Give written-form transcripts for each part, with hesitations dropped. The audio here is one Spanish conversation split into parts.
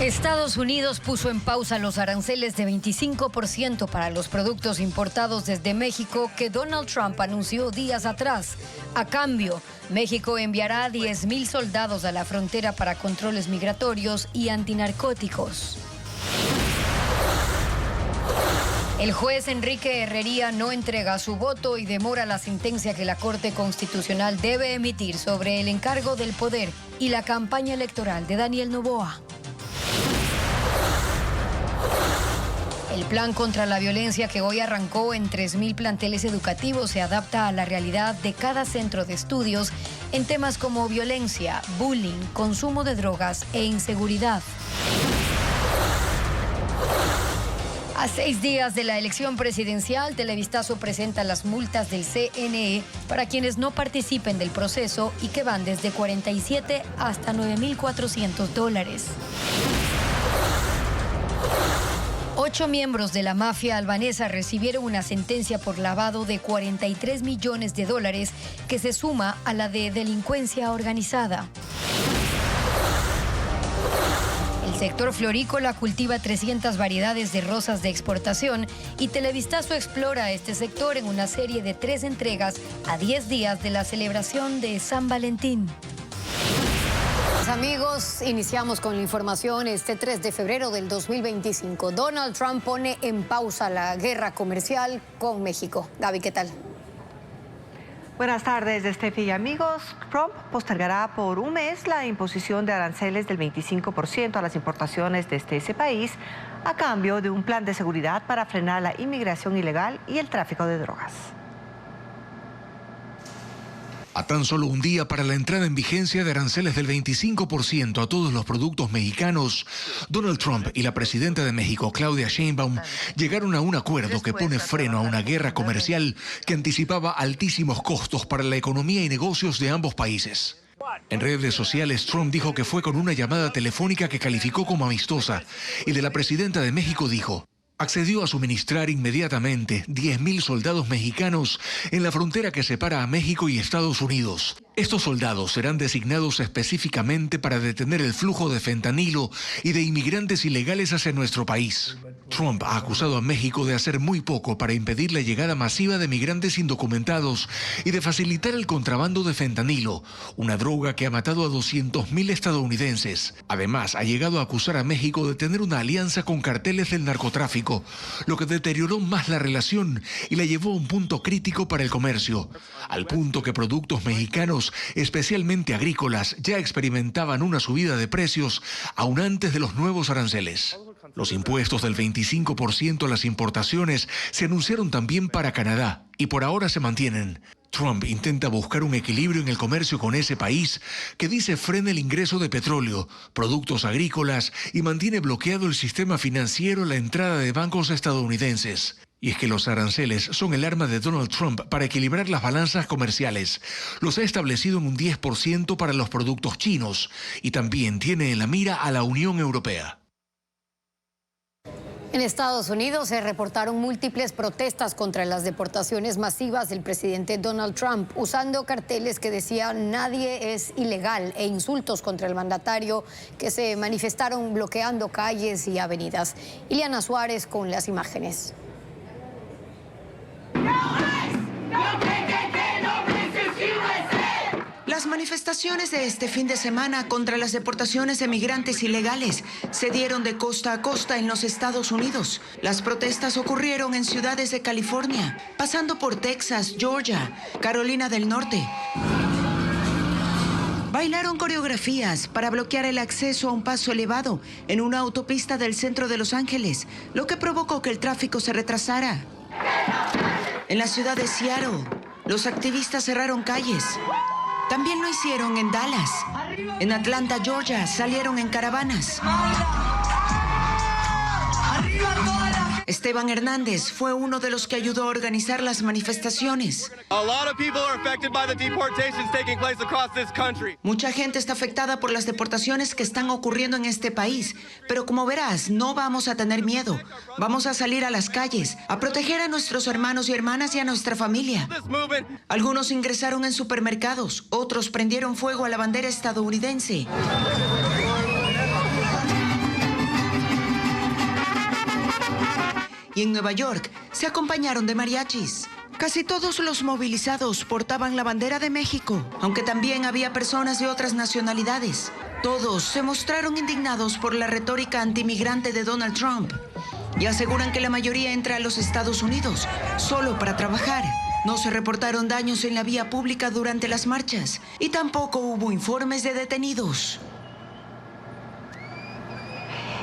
Estados Unidos puso en pausa los aranceles de 25% para los productos importados desde México que Donald Trump anunció días atrás. A cambio, México enviará 10,000 soldados a la frontera para controles migratorios y antinarcóticos. El juez Enrique Herrería no entrega su voto y demora la sentencia que la Corte Constitucional debe emitir sobre el encargo del poder y la campaña electoral de Daniel Noboa. El plan contra la violencia que hoy arrancó en 3,000 planteles educativos se adapta a la realidad de cada centro de estudios en temas como violencia, bullying, consumo de drogas e inseguridad. A 6 días de la elección presidencial, Televistazo presenta las multas del CNE para quienes no participen del proceso y que van desde 47 hasta $9,400. 8 miembros de la mafia albanesa recibieron una sentencia por lavado de $43 millones que se suma a la de delincuencia organizada. El sector florícola cultiva 300 variedades de rosas de exportación y Televistazo explora este sector en una serie de 3 entregas a 10 días de la celebración de San Valentín. Amigos, iniciamos con la información. Este 3 de febrero del 2025, Donald Trump pone en pausa la guerra comercial con México. Gaby, ¿qué tal? Buenas tardes, Steffi y amigos. Trump postergará por un mes la imposición de aranceles del 25% a las importaciones desde ese país a cambio de un plan de seguridad para frenar la inmigración ilegal y el tráfico de drogas. A tan solo un día para la entrada en vigencia de aranceles del 25% a todos los productos mexicanos, Donald Trump y la presidenta de México, Claudia Sheinbaum, llegaron a un acuerdo que pone freno a una guerra comercial que anticipaba altísimos costos para la economía y negocios de ambos países. En redes sociales, Trump dijo que fue con una llamada telefónica que calificó como amistosa, y de la presidenta de México dijo: accedió a suministrar inmediatamente 10,000 soldados mexicanos en la frontera que separa a México y Estados Unidos. Estos soldados serán designados específicamente para detener el flujo de fentanilo y de inmigrantes ilegales hacia nuestro país. Trump ha acusado a México de hacer muy poco para impedir la llegada masiva de migrantes indocumentados y de facilitar el contrabando de fentanilo, una droga que ha matado a 200,000 estadounidenses. Además, ha llegado a acusar a México de tener una alianza con carteles del narcotráfico, lo que deterioró más la relación y la llevó a un punto crítico para el comercio, al punto que productos mexicanos, especialmente agrícolas, ya experimentaban una subida de precios aún antes de los nuevos aranceles. Los impuestos del 25% a las importaciones se anunciaron también para Canadá y por ahora se mantienen. Trump intenta buscar un equilibrio en el comercio con ese país que dice frena el ingreso de petróleo, productos agrícolas y mantiene bloqueado el sistema financiero a la entrada de bancos estadounidenses. Y es que los aranceles son el arma de Donald Trump para equilibrar las balanzas comerciales. Los ha establecido en un 10% para los productos chinos y también tiene en la mira a la Unión Europea. En Estados Unidos se reportaron múltiples protestas contra las deportaciones masivas del presidente Donald Trump, usando carteles que decían "nadie es ilegal" e insultos contra el mandatario, que se manifestaron bloqueando calles y avenidas. Ileana Suárez con las imágenes. Las manifestaciones de este fin de semana contra las deportaciones de migrantes ilegales se dieron de costa a costa en los Estados Unidos. Las protestas ocurrieron en ciudades de California, pasando por Texas, Georgia, Carolina del Norte. Bailaron coreografías para bloquear el acceso a un paso elevado en una autopista del centro de Los Ángeles, lo que provocó que el tráfico se retrasara. En la ciudad de Seattle, los activistas cerraron calles. También lo hicieron en Dallas. En Atlanta, Georgia, salieron en caravanas. Esteban Hernández fue uno de los que ayudó a organizar las manifestaciones. Mucha gente está afectada por las deportaciones que están ocurriendo en este país, pero como verás, no vamos a tener miedo. Vamos a salir a las calles, a proteger a nuestros hermanos y hermanas y a nuestra familia. Algunos ingresaron en supermercados, otros prendieron fuego a la bandera estadounidense. y en Nueva York se acompañaron de mariachis. Casi todos los movilizados portaban la bandera de México, aunque también había personas de otras nacionalidades. Todos se mostraron indignados por la retórica antimigrante de Donald Trump y aseguran que la mayoría entra a los Estados Unidos solo para trabajar. No se reportaron daños en la vía pública durante las marchas y tampoco hubo informes de detenidos.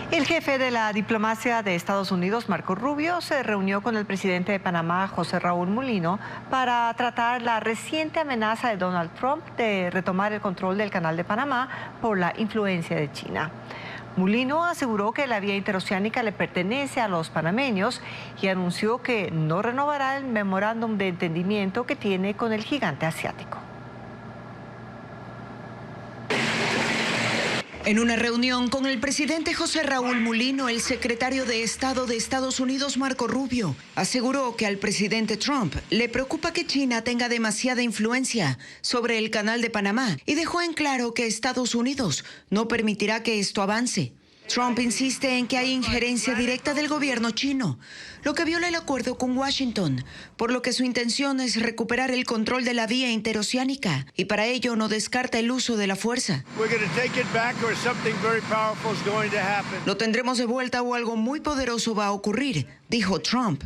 El jefe de la diplomacia de Estados Unidos, Marco Rubio, se reunió con el presidente de Panamá, José Raúl Mulino, para tratar la reciente amenaza de Donald Trump de retomar el control del Canal de Panamá por la influencia de China. Mulino aseguró que la vía interoceánica le pertenece a los panameños y anunció que no renovará el memorándum de entendimiento que tiene con el gigante asiático. En una reunión con el presidente José Raúl Mulino, el secretario de Estado de Estados Unidos, Marco Rubio, aseguró que al presidente Trump le preocupa que China tenga demasiada influencia sobre el Canal de Panamá y dejó en claro que Estados Unidos no permitirá que esto avance. Trump insiste en que hay injerencia directa del gobierno chino, lo que viola el acuerdo con Washington, por lo que su intención es recuperar el control de la vía interoceánica y para ello no descarta el uso de la fuerza. Lo tendremos de vuelta o algo muy poderoso va a ocurrir, dijo Trump.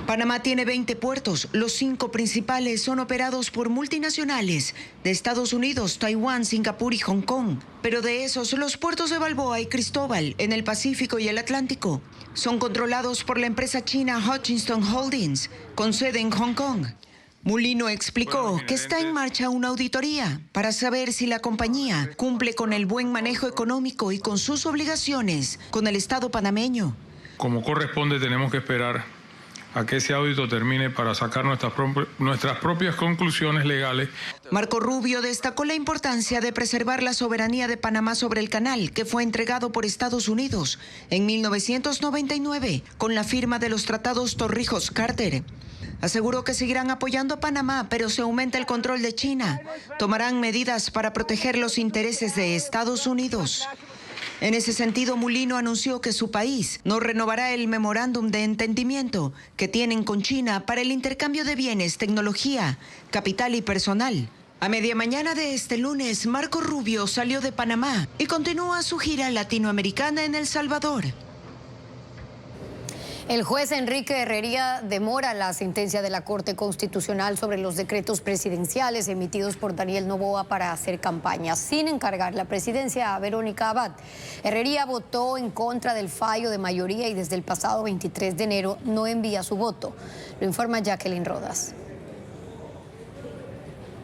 Panamá tiene 20 puertos, los 5 principales son operados por multinacionales de Estados Unidos, Taiwán, Singapur y Hong Kong. Pero de esos, los puertos de Balboa y Cristóbal, en el Pacífico y el Atlántico, son controlados por la empresa china Hutchinson Holdings, con sede en Hong Kong. Mulino explicó que está en marcha una auditoría para saber si la compañía cumple con el buen manejo económico y con sus obligaciones con el Estado panameño. Como corresponde, tenemos que esperar a que ese audito termine para sacar nuestras propias conclusiones legales. Marco Rubio destacó la importancia de preservar la soberanía de Panamá sobre el canal, que fue entregado por Estados Unidos en 1999 con la firma de los tratados Torrijos-Carter. Aseguró que seguirán apoyando a Panamá, pero si aumenta el control de China, tomarán medidas para proteger los intereses de Estados Unidos. En ese sentido, Mulino anunció que su país no renovará el memorándum de entendimiento que tienen con China para el intercambio de bienes, tecnología, capital y personal. A media mañana de este lunes, Marco Rubio salió de Panamá y continúa su gira latinoamericana en El Salvador. El juez Enrique Herrería demora la sentencia de la Corte Constitucional sobre los decretos presidenciales emitidos por Daniel Noboa para hacer campaña, sin encargar la presidencia a Verónica Abad. Herrería votó en contra del fallo de mayoría y desde el pasado 23 de enero no envía su voto. Lo informa Jacqueline Rodas.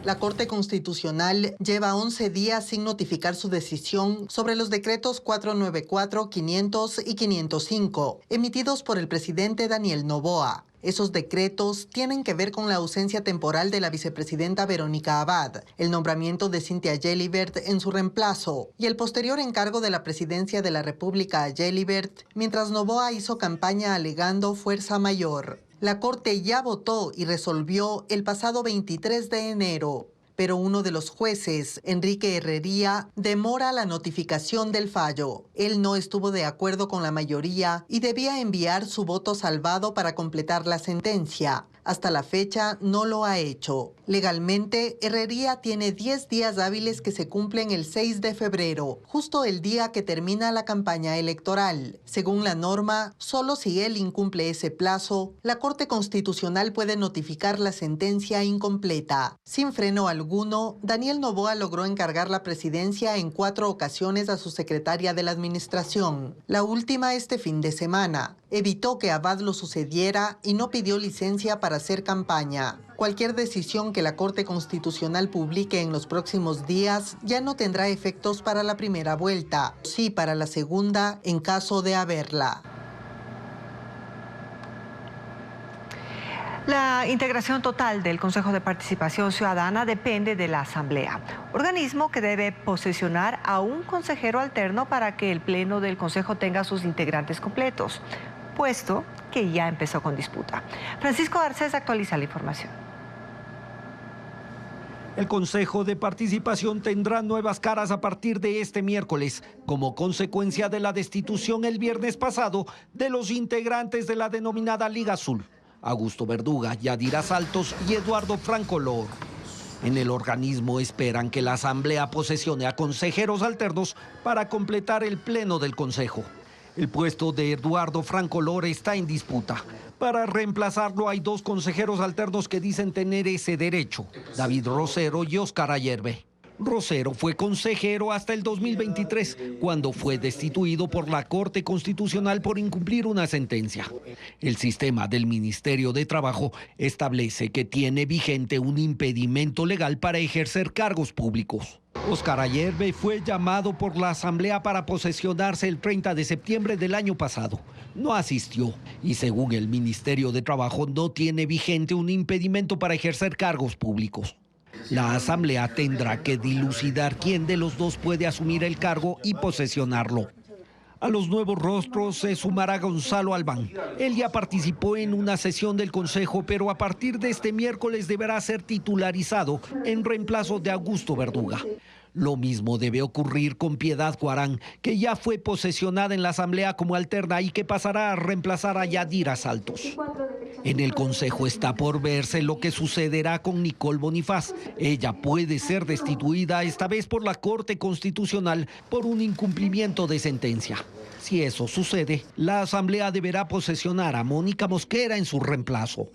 La Corte Constitucional lleva 11 días sin notificar su decisión sobre los decretos 494, 500 y 505, emitidos por el presidente Daniel Noboa. Esos decretos tienen que ver con la ausencia temporal de la vicepresidenta Verónica Abad, el nombramiento de Cynthia Gelibert en su reemplazo y el posterior encargo de la presidencia de la República a Gelibert, mientras Noboa hizo campaña alegando fuerza mayor. La Corte ya votó y resolvió el pasado 23 de enero, pero uno de los jueces, Enrique Herrería, demora la notificación del fallo. Él no estuvo de acuerdo con la mayoría y debía enviar su voto salvado para completar la sentencia. Hasta la fecha no lo ha hecho. Legalmente, Herrería tiene 10 días hábiles que se cumplen el 6 de febrero, justo el día que termina la campaña electoral. Según la norma, solo si él incumple ese plazo, la Corte Constitucional puede notificar la sentencia incompleta. Sin freno alguno, Daniel Noboa logró encargar la presidencia en 4 ocasiones a su secretaria de la administración. La última este fin de semana. Evitó que Abad lo sucediera y no pidió licencia para hacer campaña. Cualquier decisión que la Corte Constitucional publique en los próximos días ya no tendrá efectos para la primera vuelta, sí para la segunda en caso de haberla. La integración total del Consejo de Participación Ciudadana depende de la Asamblea, organismo que debe posesionar a un consejero alterno para que el Pleno del Consejo tenga sus integrantes completos, puesto que ya empezó con disputa. Francisco Garcés actualiza la información. El Consejo de Participación tendrá nuevas caras a partir de este miércoles, como consecuencia de la destitución el viernes pasado de los integrantes de la denominada Liga Azul, Augusto Verduga, Yadira Saltos y Eduardo Francolor. En el organismo esperan que la Asamblea posesione a consejeros alternos para completar el pleno del Consejo. El puesto de Eduardo Francolor está en disputa. Para reemplazarlo hay 2 consejeros alternos que dicen tener ese derecho, David Rosero y Óscar Ayerbe. Rosero fue consejero hasta el 2023, cuando fue destituido por la Corte Constitucional por incumplir una sentencia. El sistema del Ministerio de Trabajo establece que tiene vigente un impedimento legal para ejercer cargos públicos. Óscar Ayerbe fue llamado por la Asamblea para posesionarse el 30 de septiembre del año pasado. No asistió y según el Ministerio de Trabajo no tiene vigente un impedimento para ejercer cargos públicos. La Asamblea tendrá que dilucidar quién de los dos puede asumir el cargo y posesionarlo. A los nuevos rostros se sumará Gonzalo Albán. Él ya participó en una sesión del Consejo, pero a partir de este miércoles deberá ser titularizado en reemplazo de Augusto Verduga. Lo mismo debe ocurrir con Piedad Guarán, que ya fue posesionada en la Asamblea como alterna y que pasará a reemplazar a Yadira Saltos. En el Consejo está por verse lo que sucederá con Nicole Bonifaz. Ella puede ser destituida esta vez por la Corte Constitucional por un incumplimiento de sentencia. Si eso sucede, la Asamblea deberá posesionar a Mónica Mosquera en su reemplazo.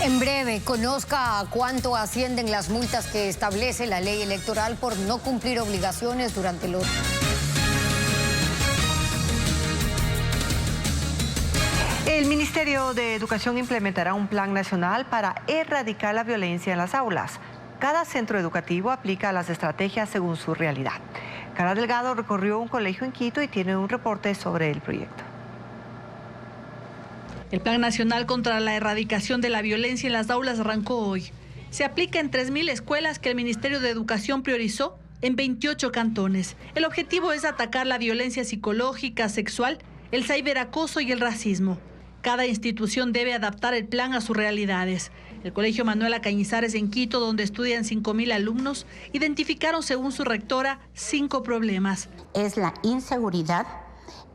En breve, conozca a cuánto ascienden las multas que establece la ley electoral por no cumplir obligaciones durante los... El Ministerio de Educación implementará un plan nacional para erradicar la violencia en las aulas. Cada centro educativo aplica las estrategias según su realidad. Cara Delgado recorrió un colegio en Quito y tiene un reporte sobre el proyecto. El Plan Nacional contra la Erradicación de la Violencia en las Aulas arrancó hoy. Se aplica en 3.000 escuelas que el Ministerio de Educación priorizó en 28 cantones. El objetivo es atacar la violencia psicológica, sexual, el ciberacoso y el racismo. Cada institución debe adaptar el plan a sus realidades. El Colegio Manuela Cañizares en Quito, donde estudian 5.000 alumnos, identificaron, según su rectora, 5 problemas. Es la inseguridad,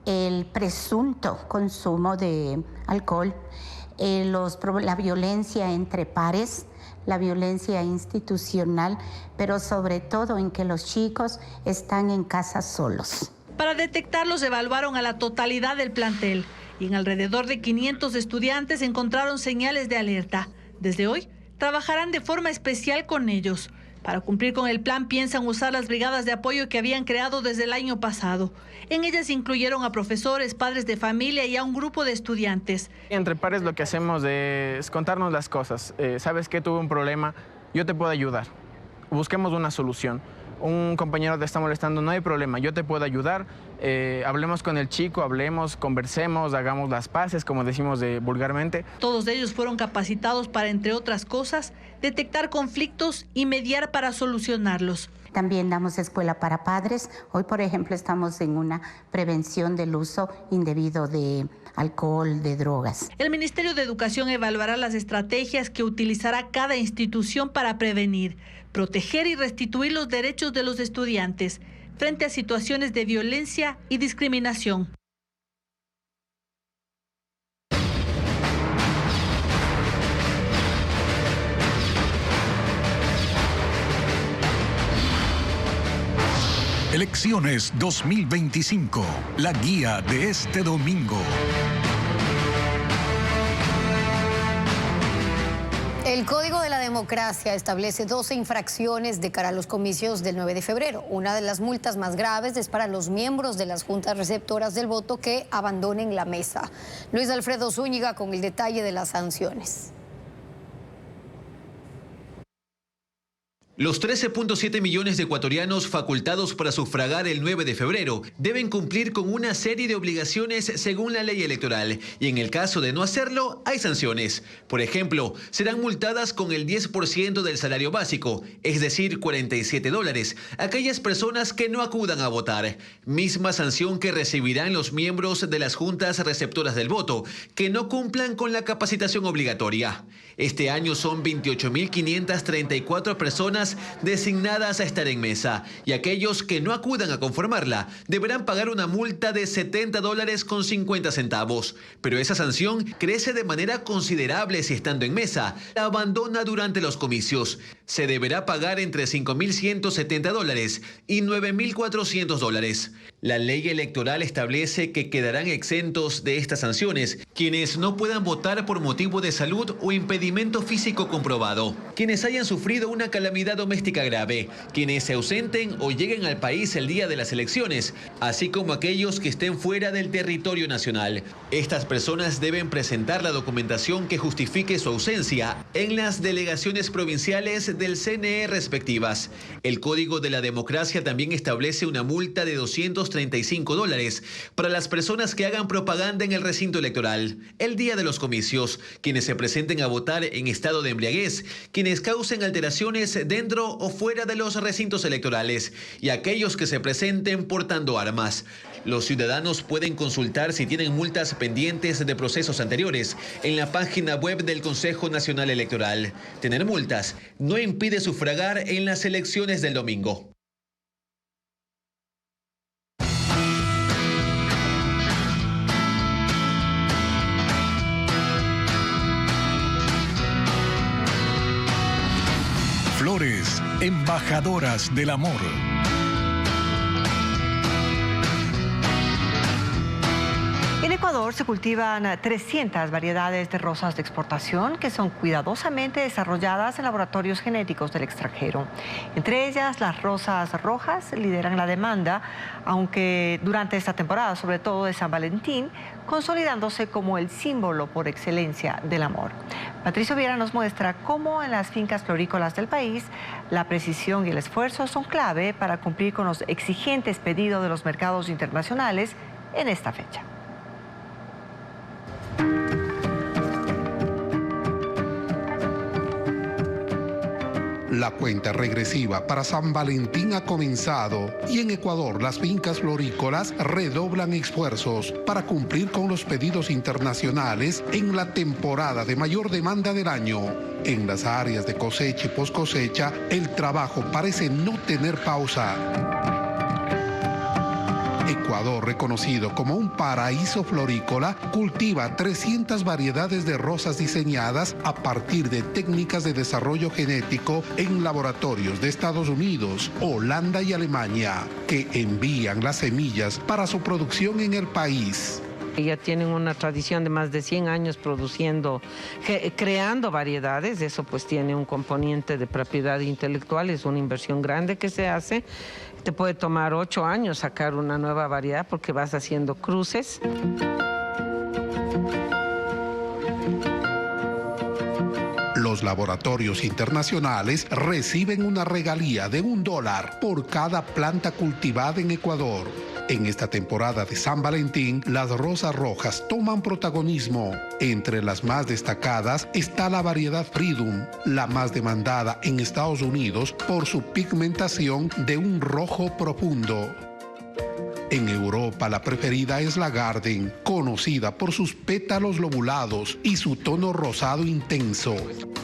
el presunto consumo de alcohol, la violencia entre pares, la violencia institucional, pero sobre todo en que los chicos están en casa solos. Para detectarlos evaluaron a la totalidad del plantel y en alrededor de 500 estudiantes encontraron señales de alerta. Desde hoy trabajarán de forma especial con ellos. Para cumplir con el plan piensan usar las brigadas de apoyo que habían creado desde el año pasado. En ellas incluyeron a profesores, padres de familia y a un grupo de estudiantes. Entre pares lo que hacemos es contarnos las cosas. ¿Sabes qué? Tuve un problema, yo te puedo ayudar. Busquemos una solución. Un compañero te está molestando, no hay problema, yo te puedo ayudar. Hablemos con el chico, hablemos, conversemos, hagamos las paces, como decimos vulgarmente. Todos ellos fueron capacitados para, entre otras cosas, detectar conflictos y mediar para solucionarlos. También damos escuela para padres. Hoy, por ejemplo, estamos en una prevención del uso indebido de alcohol, de drogas. El Ministerio de Educación evaluará las estrategias que utilizará cada institución para prevenir, proteger y restituir los derechos de los estudiantes frente a situaciones de violencia y discriminación. Elecciones 2025, la guía de este domingo. El Código de la Democracia establece 12 infracciones de cara a los comicios del 9 de febrero. Una de las multas más graves es para los miembros de las juntas receptoras del voto que abandonen la mesa. Luis Alfredo Zúñiga con el detalle de las sanciones. Los 13.7 millones de ecuatorianos facultados para sufragar el 9 de febrero deben cumplir con una serie de obligaciones según la ley electoral y en el caso de no hacerlo hay sanciones. Por ejemplo, serán multadas con el 10% del salario básico, es decir, $47, aquellas personas que no acudan a votar. Misma sanción que recibirán los miembros de las juntas receptoras del voto, que no cumplan con la capacitación obligatoria. Este año son 28.534 personas designadas a estar en mesa y aquellos que no acudan a conformarla deberán pagar una multa de $70.50. Pero esa sanción crece de manera considerable si estando en mesa la abandona durante los comicios. Se deberá pagar entre $5.170 y $9.400. La ley electoral establece que quedarán exentos de estas sanciones quienes no puedan votar por motivo de salud o impedimento físico comprobado, quienes hayan sufrido una calamidad doméstica grave, quienes se ausenten o lleguen al país el día de las elecciones, así como aquellos que estén fuera del territorio nacional. Estas personas deben presentar la documentación que justifique su ausencia en las delegaciones provinciales del CNE respectivas. El Código de la Democracia también establece una multa de $235 para las personas que hagan propaganda en el recinto electoral el día de los comicios, quienes se presenten a votar en estado de embriaguez, quienes causen alteraciones dentro o fuera de los recintos electorales y aquellos que se presenten portando armas. Los ciudadanos pueden consultar si tienen multas pendientes de procesos anteriores en la página web del Consejo Nacional Electoral. Tener multas no impide sufragar en las elecciones del domingo. Flores, embajadoras del amor. En Ecuador se cultivan 300 variedades de rosas de exportación que son cuidadosamente desarrolladas en laboratorios genéticos del extranjero. Entre ellas, las rosas rojas lideran la demanda, aunque durante esta temporada, sobre todo de San Valentín, consolidándose como el símbolo por excelencia del amor. Patricio Viera nos muestra cómo en las fincas florícolas del país la precisión y el esfuerzo son clave para cumplir con los exigentes pedidos de los mercados internacionales en esta fecha. La cuenta regresiva para San Valentín ha comenzado y en Ecuador las fincas florícolas redoblan esfuerzos para cumplir con los pedidos internacionales en la temporada de mayor demanda del año. En las áreas de cosecha y poscosecha, el trabajo parece no tener pausa. Ecuador, reconocido como un paraíso florícola, cultiva 300 variedades de rosas diseñadas a partir de técnicas de desarrollo genético en laboratorios de Estados Unidos, Holanda y Alemania, que envían las semillas para su producción en el país. Ya tienen una tradición de más de 100 años produciendo, creando variedades. Eso pues tiene un componente de propiedad intelectual, es una inversión grande que se hace. Te puede tomar 8 años sacar una nueva variedad porque vas haciendo cruces. Los laboratorios internacionales reciben una regalía de $1 por cada planta cultivada en Ecuador. En esta temporada de San Valentín, las rosas rojas toman protagonismo. Entre las más destacadas está la variedad Freedom, la más demandada en Estados Unidos por su pigmentación de un rojo profundo. En Europa, la preferida es la Garden, conocida por sus pétalos lobulados y su tono rosado intenso.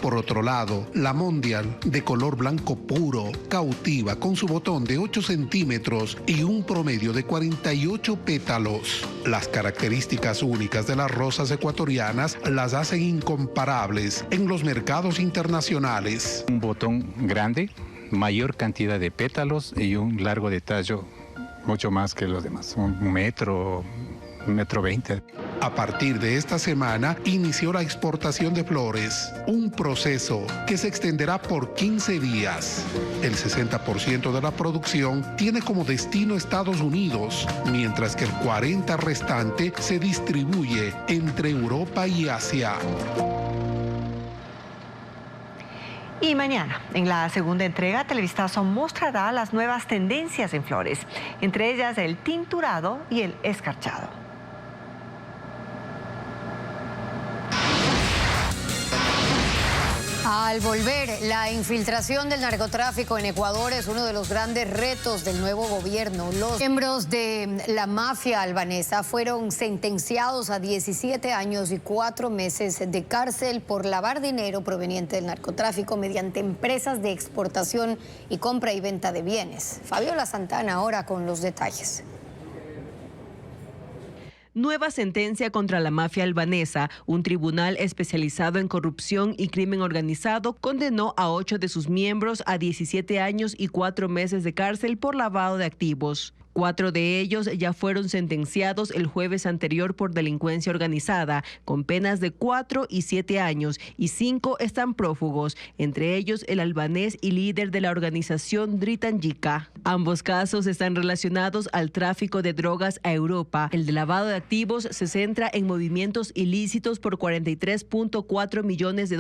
Por otro lado, la Mondial, de color blanco puro, cautiva con su botón de 8 centímetros y un promedio de 48 pétalos. Las características únicas de las rosas ecuatorianas las hacen incomparables en los mercados internacionales. Un botón grande, mayor cantidad de pétalos y un largo de tallo mucho más que los demás, 1 metro 20. A partir de esta semana inició la exportación de flores, un proceso que se extenderá por 15 días. El 60% de la producción tiene como destino Estados Unidos, mientras que el 40% restante se distribuye entre Europa y Asia. Y mañana, en la segunda entrega, Televistazo mostrará las nuevas tendencias en flores, entre ellas el tinturado y el escarchado. Al volver, la infiltración del narcotráfico en Ecuador es uno de los grandes retos del nuevo gobierno. Los miembros de la mafia albanesa fueron sentenciados a 17 años y 4 meses de cárcel por lavar dinero proveniente del narcotráfico mediante empresas de exportación y compra y venta de bienes. Fabiola Santana ahora con los detalles. Nueva sentencia contra la mafia albanesa. Un tribunal especializado en corrupción y crimen organizado condenó a 8 de sus miembros a 17 años y 4 meses de cárcel por lavado de activos. 4 de ellos ya fueron sentenciados el jueves anterior por delincuencia organizada, con penas de 4 y 7 años, y 5 están prófugos, entre ellos el albanés y líder de la organización Dritan Yika. Ambos casos están relacionados al tráfico de drogas a Europa. El de lavado de activos se centra en movimientos ilícitos por $43.4 millones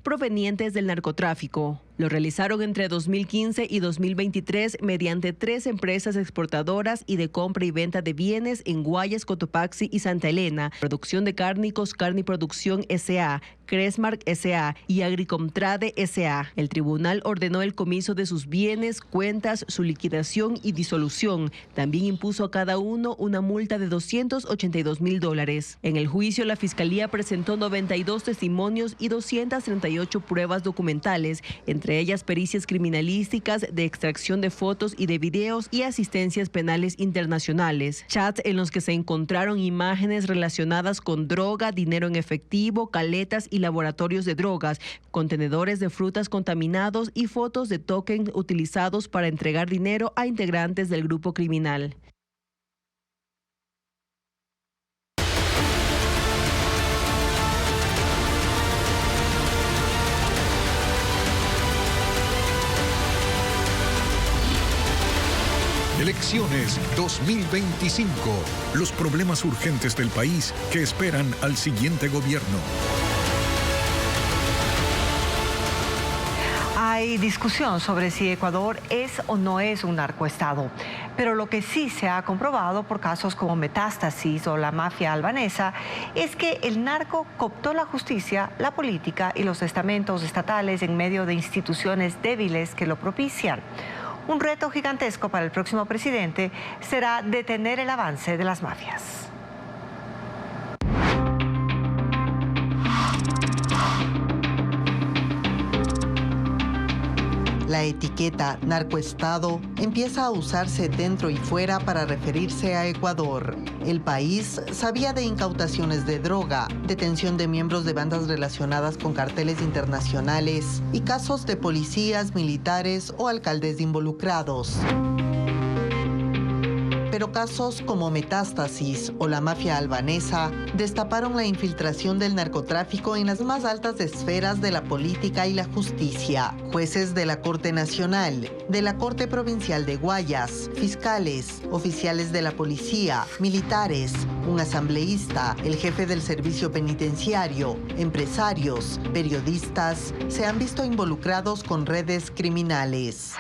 provenientes del narcotráfico. Lo realizaron entre 2015 y 2023 mediante 3 empresas exportadoras y de compra y venta de bienes en Guayas, Cotopaxi y Santa Elena, Producción de Cárnicos, Carniproducción S.A., Cresmark S.A. y Agricomtrade S.A. El tribunal ordenó el comiso de sus bienes, cuentas, su liquidación y disolución. También impuso a cada uno una multa de $282,000. En el juicio, la Fiscalía presentó 92 testimonios y 238 pruebas documentales, entre ellas pericias criminalísticas, de extracción de fotos y de videos y asistencias penales internacionales. Chats en los que se encontraron imágenes relacionadas con droga, dinero en efectivo, caletas y laboratorios de drogas, contenedores de frutas contaminados y fotos de tokens utilizados para entregar dinero a integrantes del grupo criminal. Elecciones 2025. Los problemas urgentes del país que esperan al siguiente gobierno. Hay discusión sobre si Ecuador es o no es un narcoestado, pero lo que sí se ha comprobado por casos como Metástasis o la mafia albanesa es que el narco cooptó la justicia, la política y los estamentos estatales en medio de instituciones débiles que lo propician. Un reto gigantesco para el próximo presidente será detener el avance de las mafias. La etiqueta narcoestado empieza a usarse dentro y fuera para referirse a Ecuador. El país sabía de incautaciones de droga, detención de miembros de bandas relacionadas con carteles internacionales y casos de policías, militares o alcaldes involucrados. Pero casos como Metástasis o la mafia albanesa destaparon la infiltración del narcotráfico en las más altas esferas de la política y la justicia. Jueces de la Corte Nacional, de la Corte Provincial de Guayas, fiscales, oficiales de la policía, militares, un asambleísta, el jefe del servicio penitenciario, empresarios, periodistas, se han visto involucrados con redes criminales.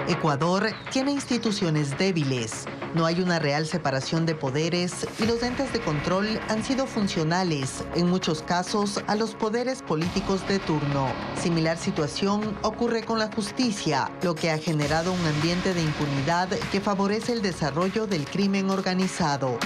Ecuador tiene instituciones débiles, no hay una real separación de poderes y los entes de control han sido funcionales, en muchos casos, a los poderes políticos de turno. Similar situación ocurre con la justicia, lo que ha generado un ambiente de impunidad que favorece el desarrollo del crimen organizado.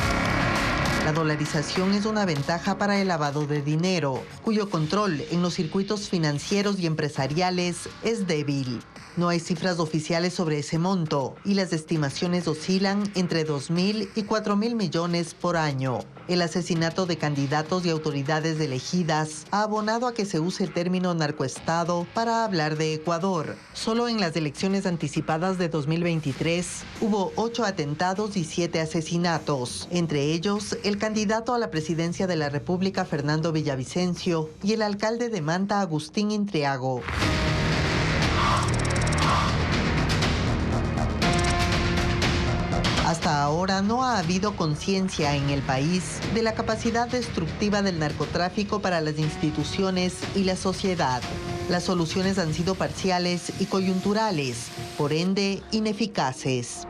La dolarización es una ventaja para el lavado de dinero, cuyo control en los circuitos financieros y empresariales es débil. No hay cifras oficiales sobre ese monto y las estimaciones oscilan entre 2.000 y 4.000 millones por año. El asesinato de candidatos y autoridades elegidas ha abonado a que se use el término narcoestado para hablar de Ecuador. Solo en las elecciones anticipadas de 2023 hubo 8 atentados y 7 asesinatos, entre ellos el candidato a la presidencia de la República Fernando Villavicencio y el alcalde de Manta Agustín Intriago. Hasta ahora ahora no ha habido conciencia en el país de la capacidad destructiva del narcotráfico para las instituciones y la sociedad. Las soluciones han sido parciales y coyunturales, por ende ineficaces.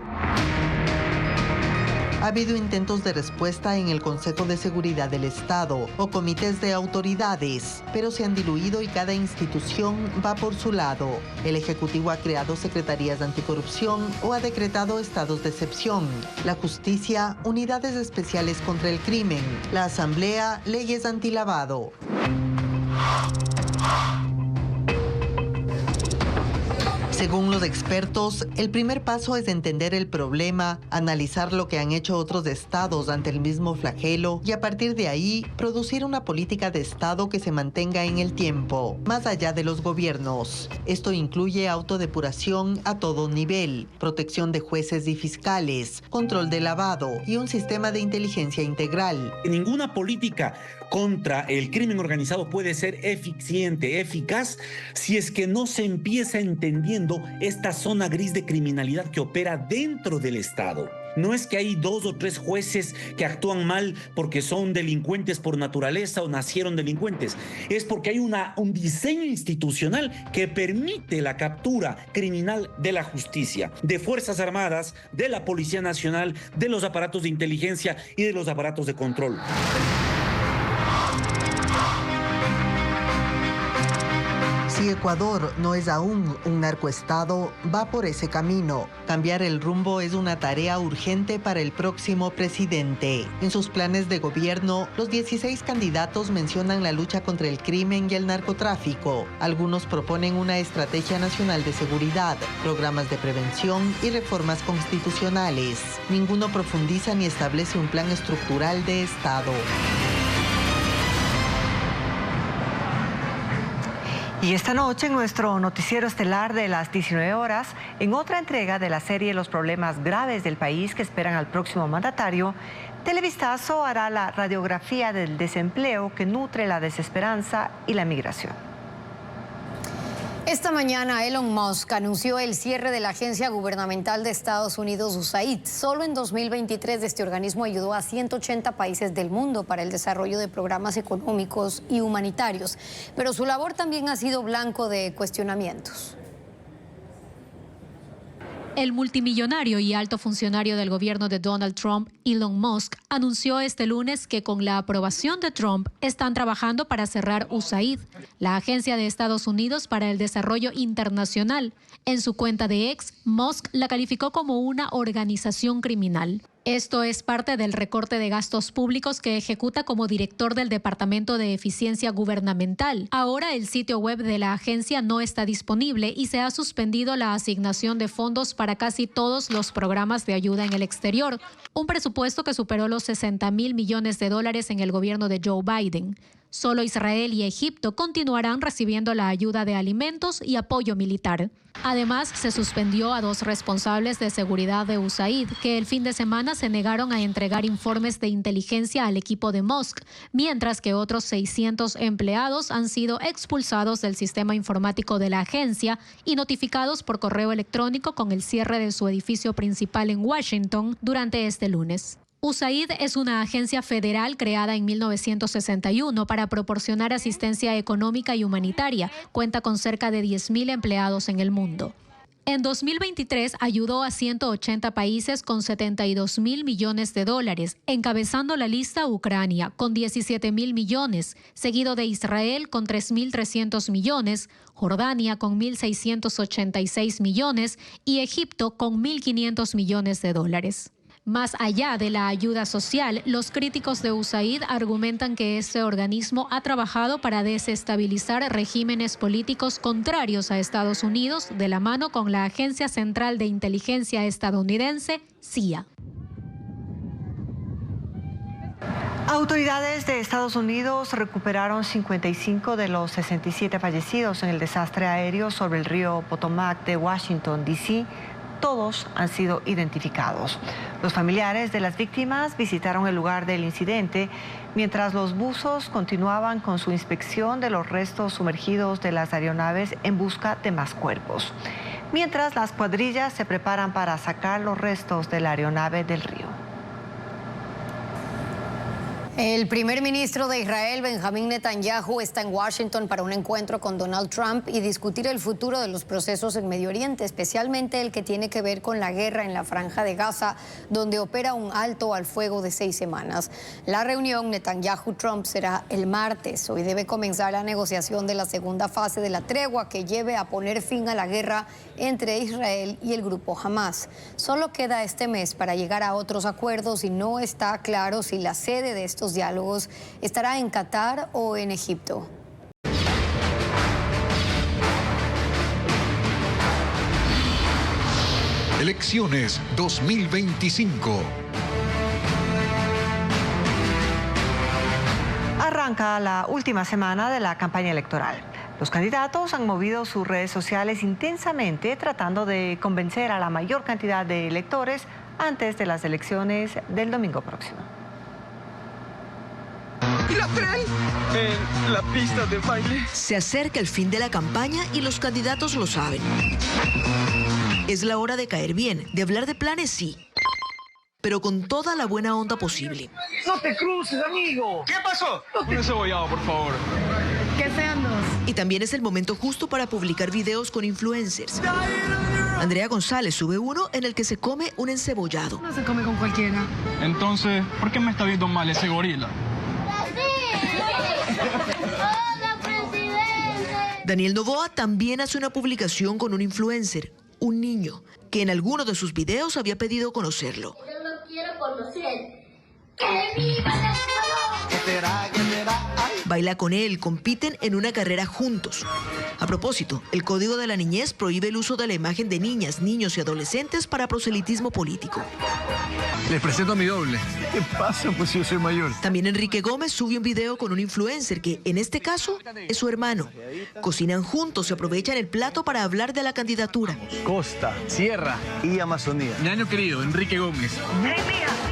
Ha habido intentos de respuesta en el Consejo de Seguridad del Estado o comités de autoridades, pero se han diluido y cada institución va por su lado. El Ejecutivo ha creado secretarías de anticorrupción o ha decretado estados de excepción. La justicia, unidades especiales contra el crimen. La Asamblea, leyes antilavado. Según los expertos, el primer paso es entender el problema, analizar lo que han hecho otros estados ante el mismo flagelo y a partir de ahí producir una política de Estado que se mantenga en el tiempo, más allá de los gobiernos. Esto incluye autodepuración a todo nivel, protección de jueces y fiscales, control de lavado y un sistema de inteligencia integral. Ninguna política contra el crimen organizado puede ser eficiente, eficaz, si es que no se empieza entendiendo esta zona gris de criminalidad que opera dentro del Estado. No es que hay 2 o 3 jueces que actúan mal porque son delincuentes por naturaleza o nacieron delincuentes. Es porque hay un diseño institucional que permite la captura criminal de la justicia, de Fuerzas Armadas, de la Policía Nacional, de los aparatos de inteligencia y de los aparatos de control. Si Ecuador no es aún un narcoestado, va por ese camino. Cambiar el rumbo es una tarea urgente para el próximo presidente. En sus planes de gobierno, los 16 candidatos mencionan la lucha contra el crimen y el narcotráfico. Algunos proponen una estrategia nacional de seguridad, programas de prevención y reformas constitucionales. Ninguno profundiza ni establece un plan estructural de Estado. Y esta noche en nuestro noticiero estelar de las 19 horas, en otra entrega de la serie Los problemas graves del país que esperan al próximo mandatario, Televistazo hará la radiografía del desempleo que nutre la desesperanza y la migración. Esta mañana Elon Musk anunció el cierre de la agencia gubernamental de Estados Unidos, USAID. Solo en 2023 este organismo ayudó a 180 países del mundo para el desarrollo de programas económicos y humanitarios. Pero su labor también ha sido blanco de cuestionamientos. El multimillonario y alto funcionario del gobierno de Donald Trump, Elon Musk, anunció este lunes que con la aprobación de Trump están trabajando para cerrar USAID, la Agencia de Estados Unidos para el Desarrollo Internacional. En su cuenta de X, Musk la calificó como una organización criminal. Esto es parte del recorte de gastos públicos que ejecuta como director del Departamento de Eficiencia Gubernamental. Ahora el sitio web de la agencia no está disponible y se ha suspendido la asignación de fondos para casi todos los programas de ayuda en el exterior, un presupuesto que superó los $60.000 millones en el gobierno de Joe Biden. Solo Israel y Egipto continuarán recibiendo la ayuda de alimentos y apoyo militar. Además, se suspendió a 2 responsables de seguridad de USAID, que el fin de semana se negaron a entregar informes de inteligencia al equipo de Musk, mientras que otros 600 empleados han sido expulsados del sistema informático de la agencia y notificados por correo electrónico con el cierre de su edificio principal en Washington durante este lunes. USAID es una agencia federal creada en 1961 para proporcionar asistencia económica y humanitaria. Cuenta con cerca de 10.000 empleados en el mundo. En 2023 ayudó a 180 países con $72.000 millones, encabezando la lista Ucrania con $17.000 millones, seguido de Israel con $3.300 millones, Jordania con $1.686 millones y Egipto con $1.500 millones. Más allá de la ayuda social, los críticos de USAID argumentan que este organismo ha trabajado para desestabilizar regímenes políticos contrarios a Estados Unidos de la mano con la Agencia Central de Inteligencia estadounidense, CIA. Autoridades de Estados Unidos recuperaron 55 de los 67 fallecidos en el desastre aéreo sobre el río Potomac de Washington, D.C., Todos han sido identificados. Los familiares de las víctimas visitaron el lugar del incidente mientras los buzos continuaban con su inspección de los restos sumergidos de las aeronaves en busca de más cuerpos, mientras las cuadrillas se preparan para sacar los restos de la aeronave del río. El primer ministro de Israel, Benjamín Netanyahu, está en Washington para un encuentro con Donald Trump y discutir el futuro de los procesos en Medio Oriente, especialmente el que tiene que ver con la guerra en la Franja de Gaza, donde opera un alto al fuego de 6 semanas. La reunión Netanyahu-Trump será el martes. Hoy debe comenzar la negociación de la segunda fase de la tregua que lleve a poner fin a la guerra entre Israel y el grupo Hamas. Solo queda este mes para llegar a otros acuerdos y no está claro si la sede de estos diálogos estará en Qatar o en Egipto. Elecciones 2025. Arranca la última semana de la campaña electoral. Los candidatos han movido sus redes sociales intensamente tratando de convencer a la mayor cantidad de electores antes de las elecciones del domingo próximo. ¿Y la traen? En la pista de baile. Se acerca el fin de la campaña y los candidatos lo saben. Es la hora de caer bien, de hablar de planes, sí, pero con toda la buena onda posible. ¡No te cruces, amigo! ¿Qué pasó? Un encebollado, por favor. ¿Qué sean dos? Y también es el momento justo para publicar videos con influencers. Andrea González sube uno en el que se come un encebollado. No se come con cualquiera. Entonces, ¿por qué me está viendo mal ese gorila? Daniel Noboa también hace una publicación con un influencer, un niño, que en alguno de sus videos había pedido conocerlo. Yo lo quiero conocer. ¡Que viva la Baila con él, compiten en una carrera juntos. A propósito, el Código de la Niñez prohíbe el uso de la imagen de niñas, niños y adolescentes para proselitismo político. Les presento a mi doble. ¿Qué pasa? Pues yo soy mayor. También Enrique Gómez sube un video con un influencer que, en este caso, es su hermano. Cocinan juntos y aprovechan el plato para hablar de la candidatura. Costa, Sierra y Amazonía. Ñaño querido, Enrique Gómez.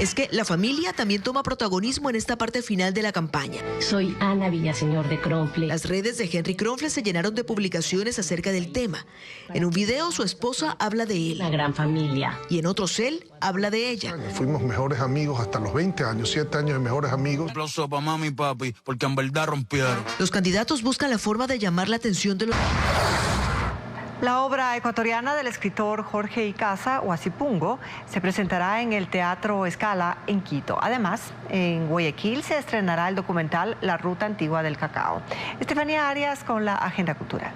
Es que la familia también toma protagonismo en esta parte final de la campaña. Soy Ana Villaseñor de Kronfle. Las redes de Henry Kronfle se llenaron de publicaciones acerca del tema. En un video su esposa habla de él. La gran familia. Y en otros él habla de ella. Fuimos mejores amigos hasta los 20 años, 7 años de mejores amigos. Un aplauso para mami y papi, porque en verdad rompieron. Los candidatos buscan la forma de llamar la atención de los... La obra ecuatoriana del escritor Jorge Icaza, Huasipungo, se presentará en el Teatro Scala en Quito. Además, en Guayaquil se estrenará el documental La Ruta Antigua del Cacao. Estefanía Arias con la agenda cultural.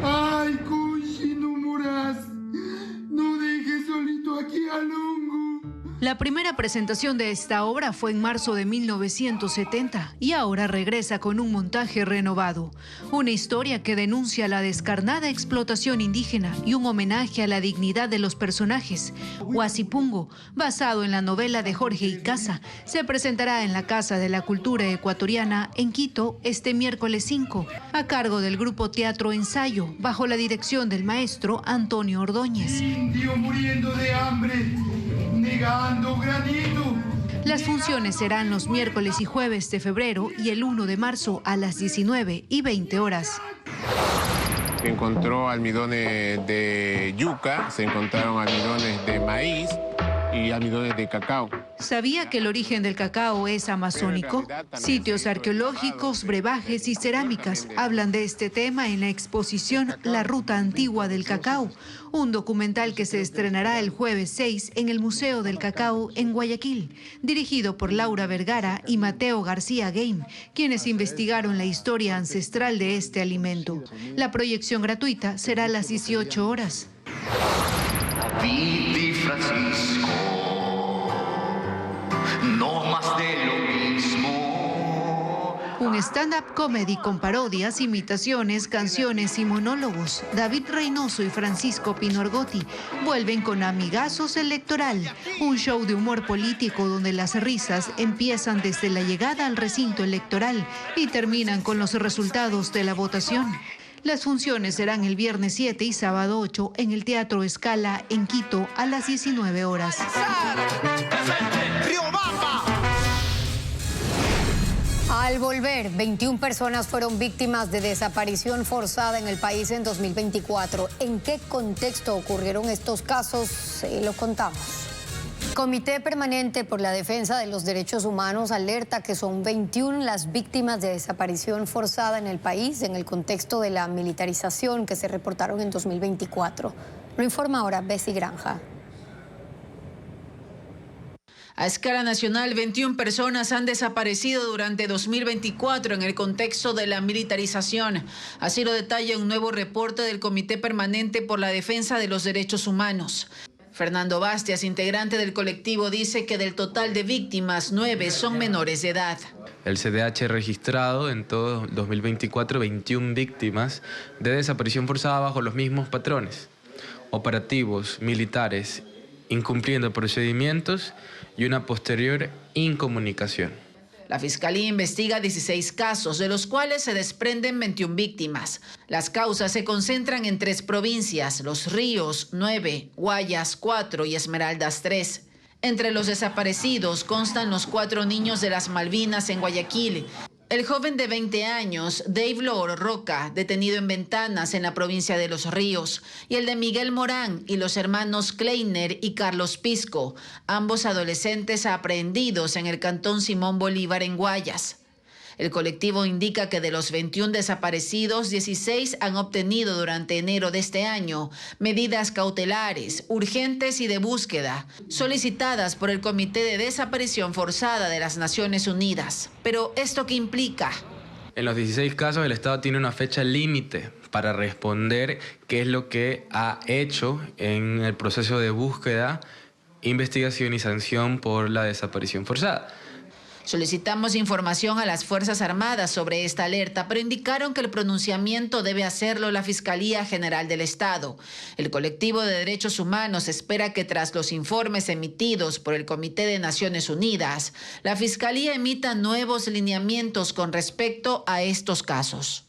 Ay, Cuchi, no moras. No dejes solito aquí al hongo. La primera presentación de esta obra fue en marzo de 1970 y ahora regresa con un montaje renovado. Una historia que denuncia la descarnada explotación indígena y un homenaje a la dignidad de los personajes. Huasipungo, basado en la novela de Jorge Icaza, se presentará en la Casa de la Cultura Ecuatoriana en Quito este miércoles 5, a cargo del grupo Teatro Ensayo, bajo la dirección del maestro Antonio Ordóñez. Indio muriendo de hambre, negando granito. Las funciones serán los miércoles y jueves de febrero y el 1 de marzo a las 19:20 horas. Se encontró almidones de yuca, se encontraron almidones de maíz y almidones de cacao. ¿Sabía que el origen del cacao es amazónico? Sitios arqueológicos, brebajes y cerámicas hablan de este tema en la exposición La Ruta Antigua del Cacao, un documental que se estrenará el jueves 6 en el Museo del Cacao en Guayaquil, dirigido por Laura Vergara y Mateo García Game, quienes investigaron la historia ancestral de este alimento. La proyección gratuita será a las 18 horas. Viti Francisco, no más de lo mismo. Un stand-up comedy con parodias, imitaciones, canciones y monólogos. David Reynoso y Francisco Pinorgotti vuelven con Amigazos Electoral, un show de humor político donde las risas empiezan desde la llegada al recinto electoral y terminan con los resultados de la votación. Las funciones serán el viernes 7 y sábado 8 en el Teatro Scala en Quito a las 19 horas. Al volver, 21 personas fueron víctimas de desaparición forzada en el país en 2024. ¿En qué contexto ocurrieron estos casos? Lo contamos. Comité Permanente por la Defensa de los Derechos Humanos alerta que son 21 las víctimas de desaparición forzada en el país en el contexto de la militarización que se reportaron en 2024. Lo informa ahora Bessie Granja. A escala nacional, 21 personas han desaparecido durante 2024 en el contexto de la militarización. Así lo detalla un nuevo reporte del Comité Permanente por la Defensa de los Derechos Humanos. Fernando Bastias, integrante del colectivo, dice que del total de víctimas, 9 son menores de edad. El CDH ha registrado en todo 2024 21 víctimas de desaparición forzada bajo los mismos patrones. Operativos militares incumpliendo procedimientos y una posterior incomunicación. La Fiscalía investiga 16 casos, de los cuales se desprenden 21 víctimas. Las causas se concentran en 3 provincias, Los Ríos, 9, Guayas, 4 y Esmeraldas, 3. Entre los desaparecidos constan los 4 niños de las Malvinas en Guayaquil. El joven de 20 años, Dave Loro Roca, detenido en Ventanas, en la provincia de Los Ríos, y el de Miguel Morán y los hermanos Kleiner y Carlos Pisco, ambos adolescentes aprehendidos en el cantón Simón Bolívar en Guayas. El colectivo indica que de los 21 desaparecidos, 16 han obtenido durante enero de este año medidas cautelares, urgentes y de búsqueda, solicitadas por el Comité de Desaparición Forzada de las Naciones Unidas. Pero, ¿esto qué implica? En los 16 casos, el Estado tiene una fecha límite para responder qué es lo que ha hecho en el proceso de búsqueda, investigación y sanción por la desaparición forzada. Solicitamos información a las Fuerzas Armadas sobre esta alerta, pero indicaron que el pronunciamiento debe hacerlo la Fiscalía General del Estado. El colectivo de derechos humanos espera que tras los informes emitidos por el Comité de Naciones Unidas, la Fiscalía emita nuevos lineamientos con respecto a estos casos.